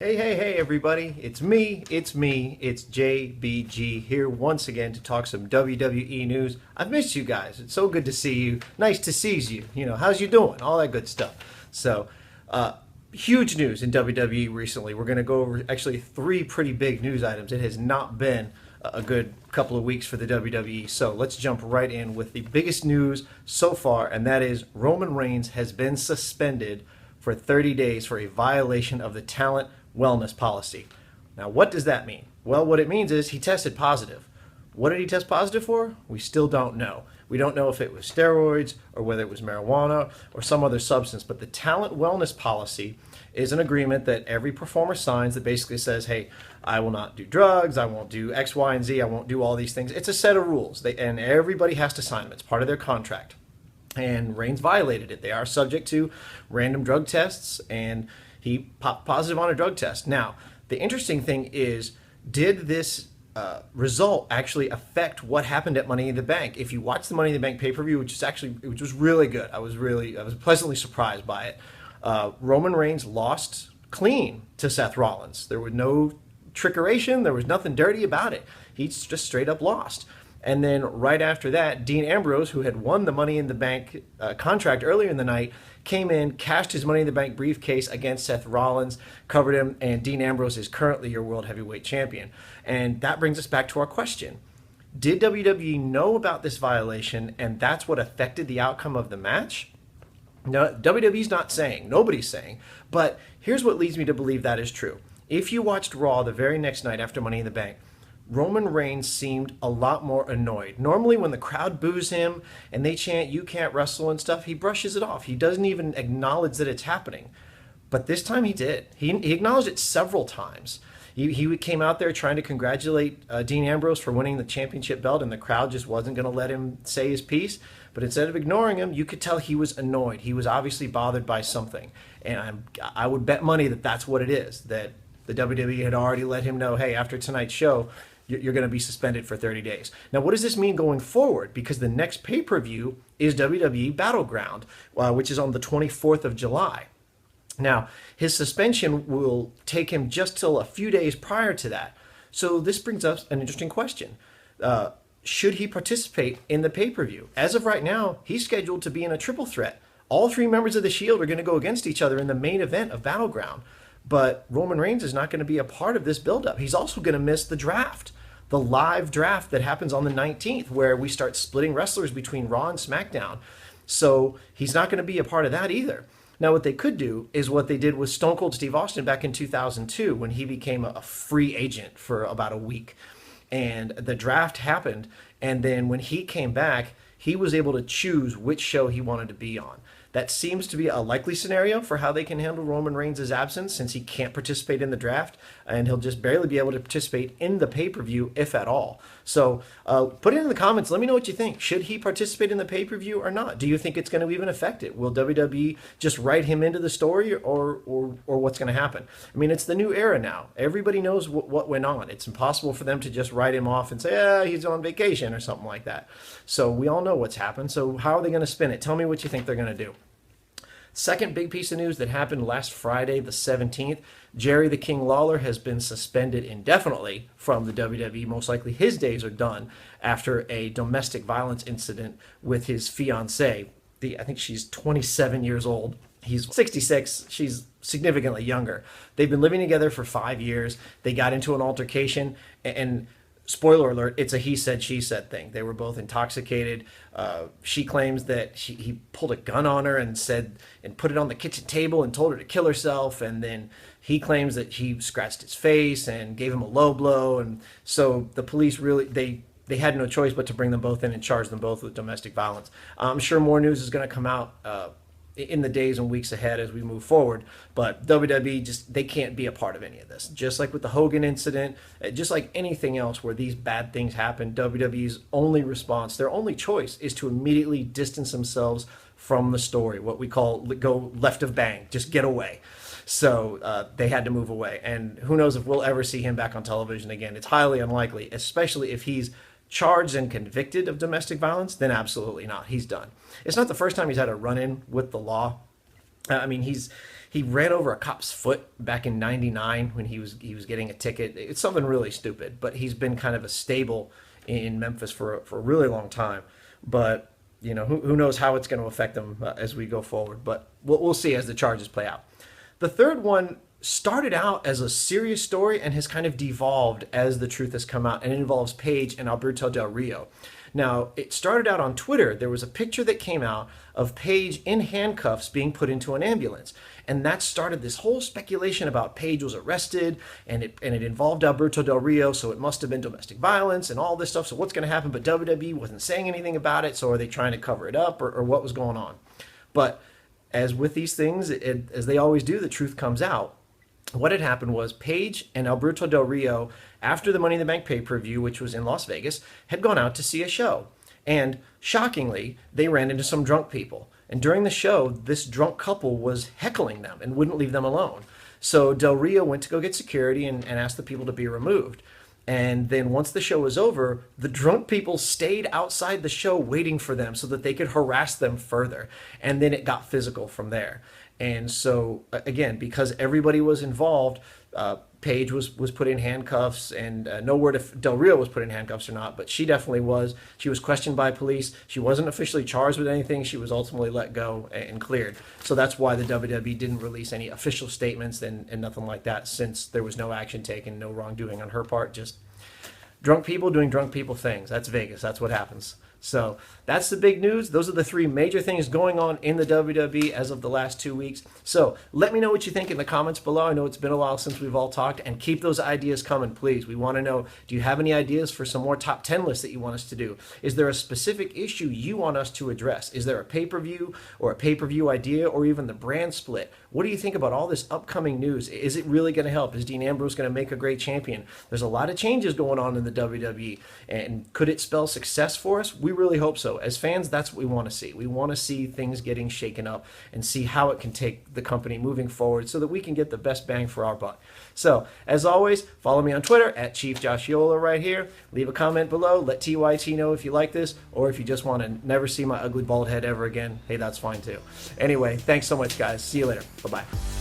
Hey, everybody. It's me, it's JBG here once again to talk some WWE news. I've missed you guys. It's so good to see you. Nice to seize you. How's you doing? All that good stuff. So, huge news in WWE recently. We're going to go over actually three pretty big news items. It has not been a good couple of weeks for the WWE. So let's jump right in with the biggest news so far, and that is Roman Reigns has been suspended for 30 days for a violation of the talent wellness policy. Now, what does that mean? Well, what it means is he tested positive. What did he test positive for? We still don't know. We don't know if it was steroids or whether it was marijuana or some other substance, but the talent wellness policy is an agreement that every performer signs that basically says, hey, I will not do drugs, I won't do X, Y, and Z, I won't do all these things. It's a set of rules, and everybody has to sign them. It's part of their contract. And Reigns violated it. They are subject to random drug tests, and he popped positive on a drug test. Now, the interesting thing is, did this result actually affect what happened at Money in the Bank? If you watch the Money in the Bank pay-per-view, which was really good, I was pleasantly surprised by it. Roman Reigns lost clean to Seth Rollins. There was no trickeration. There was nothing dirty about it. He just straight up lost. And then right after that, Dean Ambrose, who had won the Money in the Bank contract earlier in the night, came in, cashed his Money in the Bank briefcase against Seth Rollins, covered him, and Dean Ambrose is currently your World Heavyweight Champion. And that brings us back to our question. Did WWE know about this violation, and that's what affected the outcome of the match? No, WWE's not saying. Nobody's saying. But here's what leads me to believe that is true. If you watched Raw the very next night after Money in the Bank, Roman Reigns seemed a lot more annoyed. Normally when the crowd boos him and they chant, "You can't wrestle" and stuff, he brushes it off. He doesn't even acknowledge that it's happening. But this time he did. He acknowledged it several times. He came out there trying to congratulate Dean Ambrose for winning the championship belt, and the crowd just wasn't going to let him say his piece. But instead of ignoring him, you could tell he was annoyed. He was obviously bothered by something. And I would bet money that that's what it is, that the WWE had already let him know, hey, after tonight's show, you're going to be suspended for 30 days. Now, what does this mean going forward? Because the next pay-per-view is WWE Battleground, which is on the 24th of July. Now, his suspension will take him just till a few days prior to that. So this brings up an interesting question. Should he participate in the pay-per-view? As of right now, he's scheduled to be in a triple threat. All three members of the Shield are going to go against each other in the main event of Battleground. But Roman Reigns is not going to be a part of this buildup. He's also going to miss the draft, the live draft that happens on the 19th, where we start splitting wrestlers between Raw and SmackDown. So he's not going to be a part of that either. Now, what they could do is what they did with Stone Cold Steve Austin back in 2002 when he became a free agent for about a week. And the draft happened, and then when he came back, he was able to choose which show he wanted to be on. That seems to be a likely scenario for how they can handle Roman Reigns' absence, since he can't participate in the draft, and he'll just barely be able to participate in the pay-per-view, if at all. So put it in the comments. Let me know what you think. Should he participate in the pay-per-view or not? Do you think it's going to even affect it? Will WWE just write him into the story, or what's going to happen? I mean, it's the new era now. Everybody knows what went on. It's impossible for them to just write him off and say, he's on vacation or something like that. So we all know what's happened. So how are they going to spin it? Tell me what you think they're going to do. Second big piece of news that happened last Friday, the 17th, Jerry the King Lawler has been suspended indefinitely from the WWE. Most likely his days are done after a domestic violence incident with his fiancée. I think she's 27 years old. He's 66. She's significantly younger. They've been living together for 5 years. They got into an altercation, and spoiler alert, it's a he said, she said thing. They were both intoxicated. She claims that he pulled a gun on her and put it on the kitchen table and told her to kill herself. And then he claims that he scratched his face and gave him a low blow. And so the police really, they had no choice but to bring them both in and charge them both with domestic violence. I'm sure more news is going to come out in the days and weeks ahead as we move forward, but WWE they can't be a part of any of this. Just like with the Hogan incident, just like anything else where these bad things happen, WWE's only response, their only choice, is to immediately distance themselves from the story, what we call go left of bang, just get away. So they had to move away, and who knows if we'll ever see him back on television again. It's highly unlikely, especially if he's charged and convicted of domestic violence. Then absolutely not. He's done. It's not the first time he's had a run-in with the law. I mean, He ran over a cop's foot back in '99 when he was getting a ticket. It's something really stupid, but he's been kind of a stable in Memphis for a really long time. But who knows how it's going to affect him as we go forward. But we'll see as the charges play out. The third one started out as a serious story and has kind of devolved as the truth has come out, and it involves Paige and Alberto Del Rio. Now, it started out on Twitter. There was a picture that came out of Paige in handcuffs being put into an ambulance. And that started this whole speculation about Paige was arrested, and it involved Alberto Del Rio, so it must have been domestic violence and all this stuff. So what's going to happen? But WWE wasn't saying anything about it, so are they trying to cover it up, or what was going on? But as with these things, as they always do, the truth comes out. What had happened was Paige and Alberto Del Rio, after the Money in the Bank pay-per-view, which was in Las Vegas, had gone out to see a show. And shockingly, they ran into some drunk people. And during the show, this drunk couple was heckling them and wouldn't leave them alone. So Del Rio went to go get security and asked the people to be removed. And then once the show was over, the drunk people stayed outside the show waiting for them so that they could harass them further. And then it got physical from there. And so, again, because everybody was involved, Paige was put in handcuffs, and no word if Del Rio was put in handcuffs or not, but she definitely was. She was questioned by police. She wasn't officially charged with anything. She was ultimately let go and cleared. So that's why the WWE didn't release any official statements and nothing like that, since there was no action taken, no wrongdoing on her part, just drunk people doing drunk people things. That's Vegas. That's what happens. So that's the big news. Those are the three major things going on in the WWE as of the last 2 weeks. So let me know what you think in the comments below. I know it's been a while since we've all talked, and keep those ideas coming, please. We want to know, do you have any ideas for some more top 10 lists that you want us to do? Is there a specific issue you want us to address? Is there a pay-per-view or a pay-per-view idea, or even the brand split? What do you think about all this upcoming news? Is it really going to help? Is Dean Ambrose going to make a great champion? There's a lot of changes going on in the WWE, and could it spell success for us? We really hope so. As fans, that's what we want to see. We want to see things getting shaken up and see how it can take the company moving forward so that we can get the best bang for our buck. So, as always, follow me on Twitter at Chief Joshiola right here. Leave a comment below. Let TYT know if you like this, or if you just want to never see my ugly bald head ever again. Hey, that's fine too. Anyway, thanks so much, guys. See you later. Bye-bye.